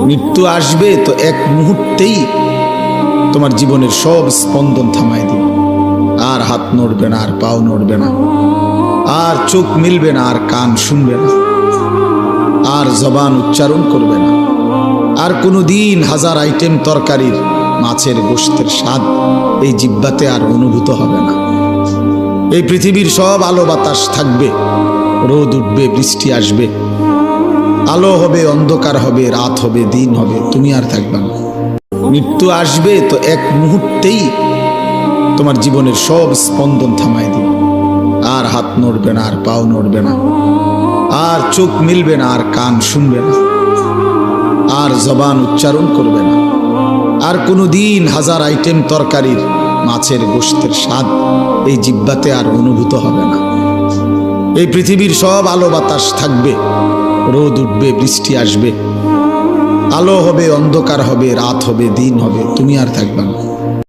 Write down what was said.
মৃত্যু আসবে তো এক মুহূর্তেই তোমার জীবনের সব স্পন্দন থামায় দিবে। আর হাত নড়বে না, আর পাও নড়বে না, আর চোখ মিলবে না, আর কান শুনবে না, আর জবান উচ্চারণ করবে না। আর কোনো দিন হাজার আইটেম তরকারির মাছের গোশতের স্বাদ এই জিহ্বাতে আর অনুভূত হবে না। এই পৃথিবীর সব আলো বাতাস থাকবে, রোদ উঠবে, বৃষ্টি আসবে, আলো হবে, অন্ধকার হবে, রাত হবে, দিন হবে, তুমি আর থাকবে না। মৃত্যু আসবে তো এক মুহূর্তেই তোমার জীবনের সব স্পন্দন থামায় দিবে। আর হাত নড়বে না, আর পাও নড়বে না, আর চোখ মিলবে না, আর কান শুনবে না, আর জবান উচ্চারণ করবে না। আর কোনো দিন হাজার আইটেম তরকারির মাছের গোশতের স্বাদ এই জিহ্বাতে আর অনুভূত হবে না। এই পৃথিবীর সব আলো বাতাস থাকবে, রোদ উঠবে, বৃষ্টি আসবে, আলো হবে, অন্ধকার হবে, রাত হবে, দিন হবে, তুমি আর থাকবে না।